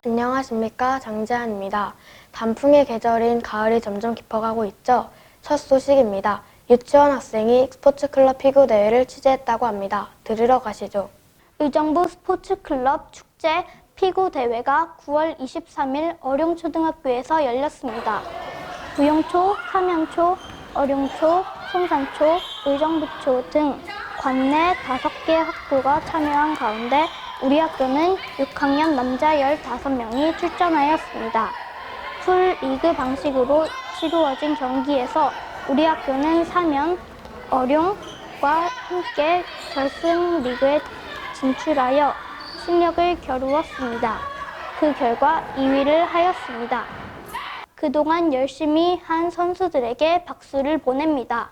안녕하십니까, 장재한입니다. 단풍의 계절인 가을이 점점 깊어가고 있죠. 첫 소식입니다. 유치원 학생이 스포츠클럽 피구대회를 취재했다고 합니다. 들으러 가시죠. 의정부 스포츠클럽 축제 피구대회가 9월 23일 어룡초등학교에서 열렸습니다. 부영초, 삼양초, 어룡초, 송산초, 의정부초 등 관내 5개 학교가 참여한 가운데 우리 학교는 6학년 남자 15명이 출전하였습니다. 풀리그 방식으로 치루어진 경기에서 우리 학교는 삼양, 어룡과 함께 결승 리그에 진출하여 실력을 겨루었습니다. 그 결과 2위를 하였습니다. 그동안 열심히 한 선수들에게 박수를 보냅니다.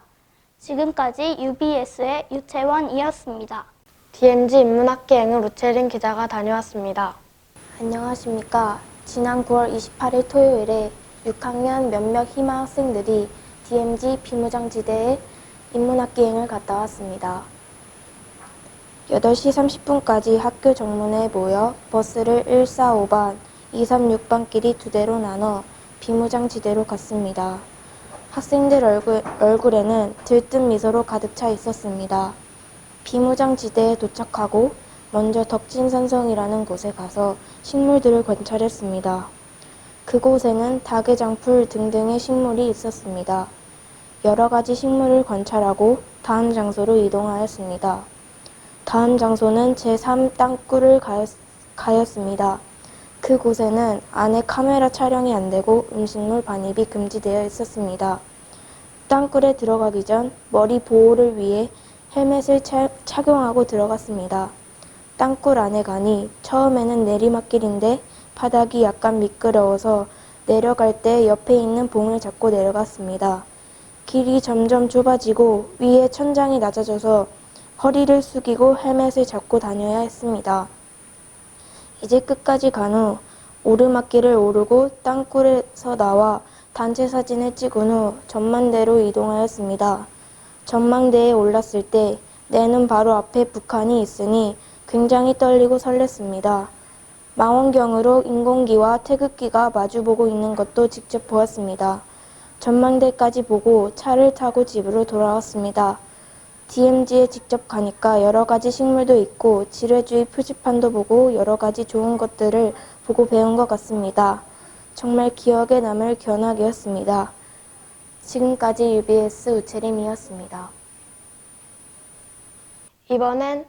지금까지 UBS의 유채원이었습니다. DMZ 인문학기행을 우채린 기자가 다녀왔습니다. 안녕하십니까. 지난 9월 28일 토요일에 6학년 몇몇 희망 학생들이 DMZ 비무장지대에 인문학기행을 갔다 왔습니다. 8시 30분까지 학교 정문에 모여 버스를 145반, 236반끼리 2대로 나눠 비무장지대로 갔습니다. 학생들 얼굴에는 들뜬 미소로 가득 차 있었습니다. 비무장지대에 도착하고 먼저 덕진산성이라는 곳에 가서 식물들을 관찰했습니다. 그곳에는 닭의장풀 등등의 식물이 있었습니다. 여러 가지 식물을 관찰하고 다음 장소로 이동하였습니다. 다음 장소는 제3 땅굴을 가였습니다. 그곳에는 안에 카메라 촬영이 안 되고 음식물 반입이 금지되어 있었습니다. 땅굴에 들어가기 전 머리 보호를 위해 헬멧을 착용하고 들어갔습니다. 땅굴 안에 가니 처음에는 내리막길인데 바닥이 약간 미끄러워서 내려갈 때 옆에 있는 봉을 잡고 내려갔습니다. 길이 점점 좁아지고 위에 천장이 낮아져서 허리를 숙이고 헬멧을 잡고 다녀야 했습니다. 이제 끝까지 간 후 오르막길을 오르고 땅굴에서 나와 단체 사진을 찍은 후 전망대로 이동하였습니다. 전망대에 올랐을 때 내 눈 바로 앞에 북한이 있으니 굉장히 떨리고 설렜습니다. 망원경으로 인공기와 태극기가 마주보고 있는 것도 직접 보았습니다. 전망대까지 보고 차를 타고 집으로 돌아왔습니다. DMZ에 직접 가니까 여러 가지 식물도 있고 지뢰주의 표지판도 보고 여러 가지 좋은 것들을 보고 배운 것 같습니다. 정말 기억에 남을 견학이었습니다. 지금까지 UBS 우채림이었습니다. 이번엔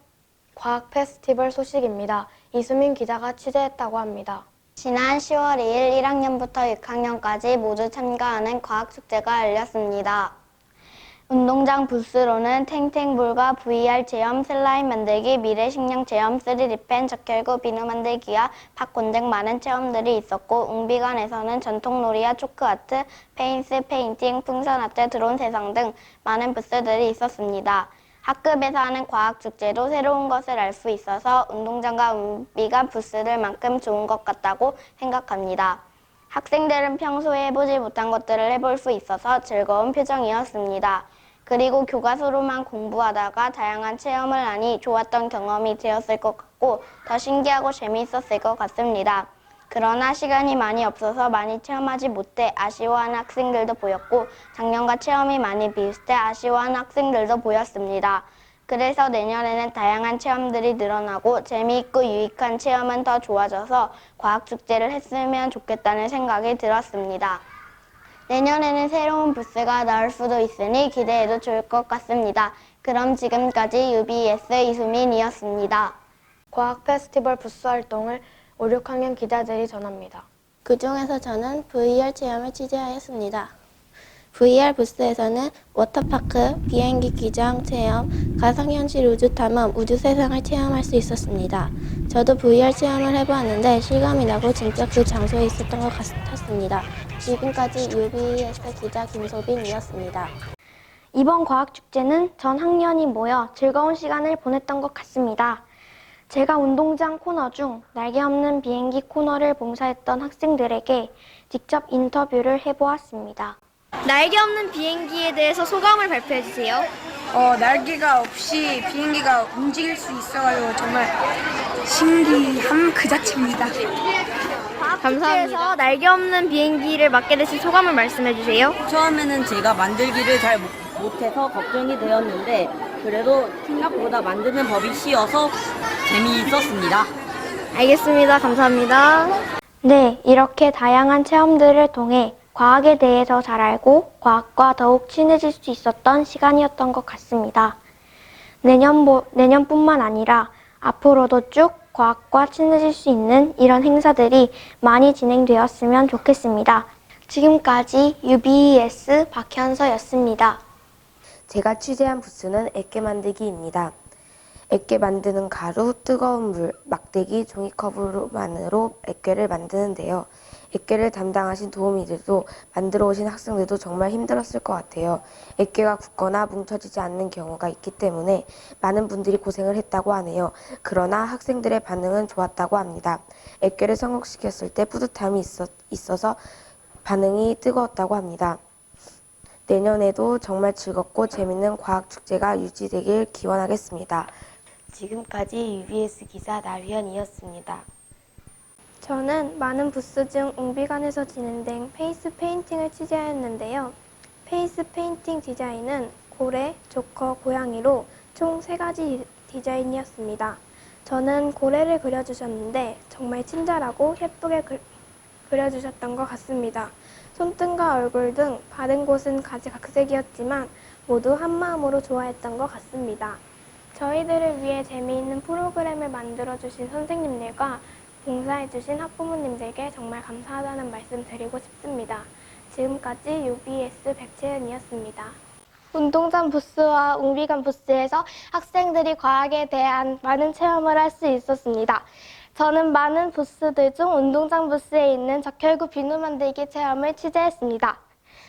과학 페스티벌 소식입니다. 이수민 기자가 취재했다고 합니다. 지난 10월 2일 1학년부터 6학년까지 모두 참가하는 과학축제가 열렸습니다. 운동장 부스로는 탱탱볼과 VR 체험, 슬라임 만들기, 미래식량 체험, 3D펜, 적혈구, 비누 만들기와 팝콘 등 많은 체험들이 있었고 웅비관에서는 전통놀이와 초크아트, 페인스, 페인팅, 풍선아트, 드론 세상 등 많은 부스들이 있었습니다. 학급에서 하는 과학축제도 새로운 것을 알 수 있어서 운동장과 웅비관 부스들만큼 좋은 것 같다고 생각합니다. 학생들은 평소에 해보지 못한 것들을 해볼 수 있어서 즐거운 표정이었습니다. 그리고 교과서로만 공부하다가 다양한 체험을 하니 좋았던 경험이 되었을 것 같고 더 신기하고 재미있었을 것 같습니다. 그러나 시간이 많이 없어서 많이 체험하지 못해 아쉬워하는 학생들도 보였고 작년과 체험이 많이 비슷해 아쉬워하는 학생들도 보였습니다. 그래서 내년에는 다양한 체험들이 늘어나고 재미있고 유익한 체험은 더 좋아져서 과학축제를 했으면 좋겠다는 생각이 들었습니다. 내년에는 새로운 부스가 나올 수도 있으니 기대해도 좋을 것 같습니다. 그럼 지금까지 UBS 이수민이었습니다. 과학 페스티벌 부스 활동을 5, 6학년 기자들이 전합니다. 그중에서 저는 VR 체험을 취재하였습니다. VR 부스에서는 워터파크, 비행기 기장 체험, 가상현실 우주 탐험, 우주 세상을 체험할 수 있었습니다. 저도 VR 체험을 해보았는데 실감이 나고 진짜 그 장소에 있었던 것 같았습니다. 지금까지 UBS 기자 김소빈이었습니다. 이번 과학축제는 전 학년이 모여 즐거운 시간을 보냈던 것 같습니다. 제가 운동장 코너 중 날개 없는 비행기 코너를 봉사했던 학생들에게 직접 인터뷰를 해보았습니다. 날개 없는 비행기에 대해서 소감을 발표해주세요. 날개가 없이 비행기가 움직일 수 있어가지고 정말 신기함 그 자체입니다. 과학축제에서 날개 없는 비행기를 맡게 되신 소감을 말씀해 주세요. 처음에는 제가 만들기를 잘 못해서 걱정이 되었는데 그래도 생각보다 만드는 법이 쉬워서 재미있었습니다. 알겠습니다. 감사합니다. 네, 이렇게 다양한 체험들을 통해 과학에 대해서 잘 알고 과학과 더욱 친해질 수 있었던 시간이었던 것 같습니다. 내년뿐만 아니라 앞으로도 쭉 과학과 친해질 수 있는 이런 행사들이 많이 진행되었으면 좋겠습니다. 지금까지 UBES 박현서였습니다. 제가 취재한 부스는 액계 만들기입니다. 액계 만드는 가루, 뜨거운 물, 막대기, 종이컵으로만으로 액계를 만드는데요. 액계를 담당하신 도우미들도 만들어 오신 학생들도 정말 힘들었을 것 같아요. 액계가 굳거나 뭉쳐지지 않는 경우가 있기 때문에 많은 분들이 고생을 했다고 하네요. 그러나 학생들의 반응은 좋았다고 합니다. 액계를 성공시켰을 때 뿌듯함이 있어서 반응이 뜨거웠다고 합니다. 내년에도 정말 즐겁고 재밌는 과학축제가 유지되길 기원하겠습니다. 지금까지 UBS 기자 나휘연이었습니다. 저는 많은 부스 중 웅비관에서 진행된 페이스 페인팅을 취재하였는데요. 페이스 페인팅 디자인은 고래, 조커, 고양이로 총 3가지 디자인이었습니다. 저는 고래를 그려주셨는데 정말 친절하고 예쁘게 그려주셨던 것 같습니다. 손등과 얼굴 등 바른 곳은 각색이었지만 모두 한마음으로 좋아했던 것 같습니다. 저희들을 위해 재미있는 프로그램을 만들어주신 선생님들과 봉사해주신 학부모님들께 정말 감사하다는 말씀 드리고 싶습니다. 지금까지 UBS 백채은이었습니다. 운동장 부스와 웅비관 부스에서 학생들이 과학에 대한 많은 체험을 할 수 있었습니다. 저는 많은 부스들 중 운동장 부스에 있는 적혈구 비누 만들기 체험을 취재했습니다.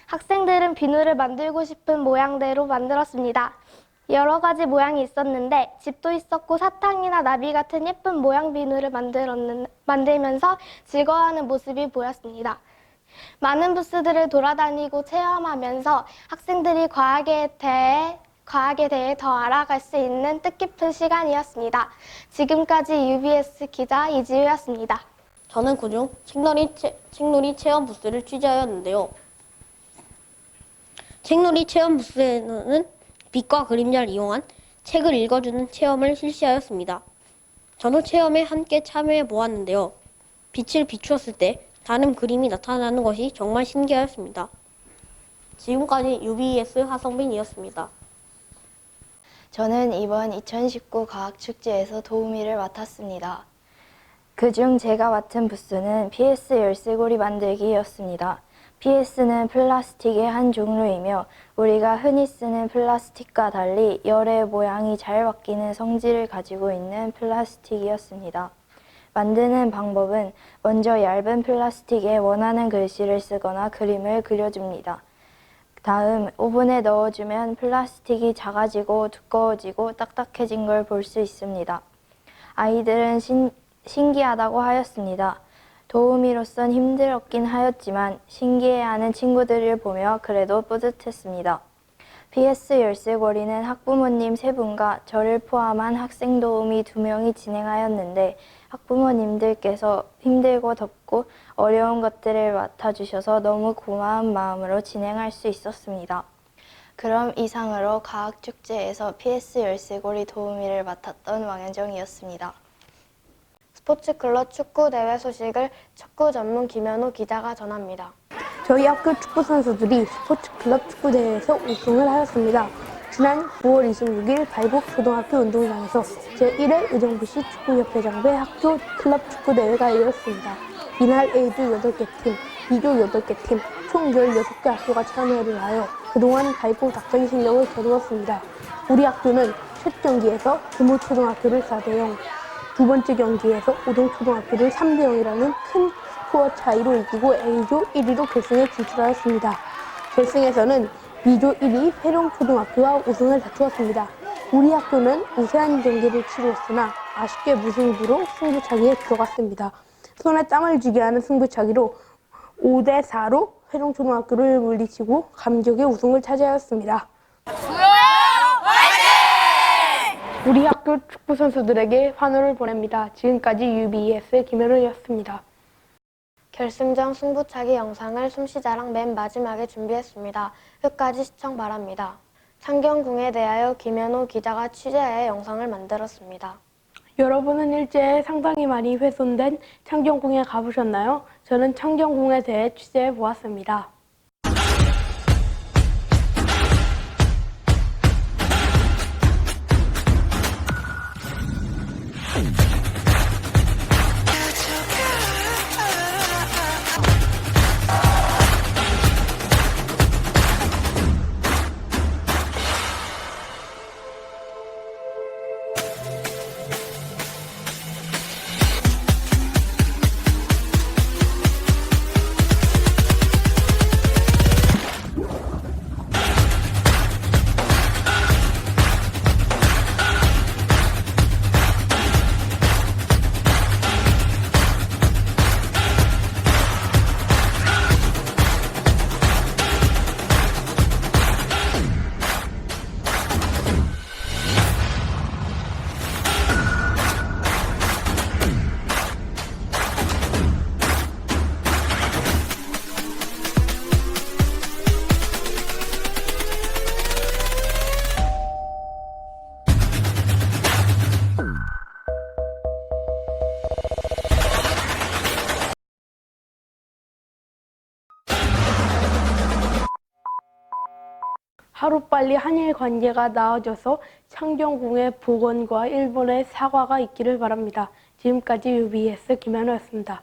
학생들은 비누를 만들고 싶은 모양대로 만들었습니다. 여러 가지 모양이 있었는데 집도 있었고 사탕이나 나비 같은 예쁜 모양 비누를 만들면서 즐거워하는 모습이 보였습니다. 많은 부스들을 돌아다니고 체험하면서 학생들이 과학에 대해 더 알아갈 수 있는 뜻깊은 시간이었습니다. 지금까지 UBS 기자 이지우였습니다. 저는 그중 책놀이 체험 부스를 취재하였는데요. 책놀이 체험 부스에는 빛과 그림자를 이용한 책을 읽어주는 체험을 실시하였습니다. 저도 체험에 함께 참여해 보았는데요. 빛을 비추었을 때 다른 그림이 나타나는 것이 정말 신기하였습니다. 지금까지 UBS 하성빈이었습니다. 저는 이번 2019 과학축제에서 도우미를 맡았습니다. 그중 제가 맡은 부스는 PS 열쇠고리 만들기였습니다. PS는 플라스틱의 한 종류이며 우리가 흔히 쓰는 플라스틱과 달리 열의 모양이 잘 바뀌는 성질을 가지고 있는 플라스틱이었습니다. 만드는 방법은 먼저 얇은 플라스틱에 원하는 글씨를 쓰거나 그림을 그려줍니다. 다음 오븐에 넣어주면 플라스틱이 작아지고 두꺼워지고 딱딱해진 걸 볼 수 있습니다. 아이들은 신기하다고 하였습니다. 도우미로선 힘들었긴 하였지만 신기해하는 친구들을 보며 그래도 뿌듯했습니다. PS 열쇠고리는 학부모님 3분과 저를 포함한 학생 도우미 2명이 진행하였는데 학부모님들께서 힘들고 덥고 어려운 것들을 맡아주셔서 너무 고마운 마음으로 진행할 수 있었습니다. 그럼 이상으로 과학축제에서 PS 열쇠고리 도우미를 맡았던 왕현정이었습니다. 스포츠클럽 축구대회 소식을 축구 전문 김현우 기자가 전합니다. 저희 학교 축구 선수들이 스포츠클럽 축구대회에서 우승을 하였습니다. 지난 9월 26일 발곡초등학교 운동장에서 제1회 의정부시 축구협회장배 학교 클럽 축구대회가 열렸습니다. 이날 A조 8개 팀, B조 8개 팀, 총 16개 학교가 참여를 하여 그동안 발곡 작전 실력을 겨루었습니다. 우리 학교는 첫 경기에서 금호초등학교를 4대0, 두 번째 경기에서 오동초등학교를 3대0이라는 큰 스코어 차이로 이기고 A조 1위로 결승에 진출하였습니다. 결승에서는 B조 1위 회룡초등학교와 우승을 다투었습니다. 우리 학교는 우세한 경기를 치루었으나 아쉽게 무승부로 승부차기에 들어갔습니다. 손에 땀을 쥐게 하는 승부차기로 5대4로 회룡초등학교를 물리치고 감격의 우승을 차지하였습니다. 우리 학교 축구 선수들에게 환호를 보냅니다. 지금까지 UBS 김현우였습니다. 결승전 승부차기 영상을 솜씨자랑 맨 마지막에 준비했습니다. 끝까지 시청 바랍니다. 창경궁에 대하여 김현호 기자가 취재해 영상을 만들었습니다. 여러분은 일제에 상당히 많이 훼손된 창경궁에 가보셨나요? 저는 창경궁에 대해 취재해 보았습니다. 하루빨리 한일 관계가 나아져서 창경궁의 복원과 일본의 사과가 있기를 바랍니다. 지금까지 UBS 김현우였습니다.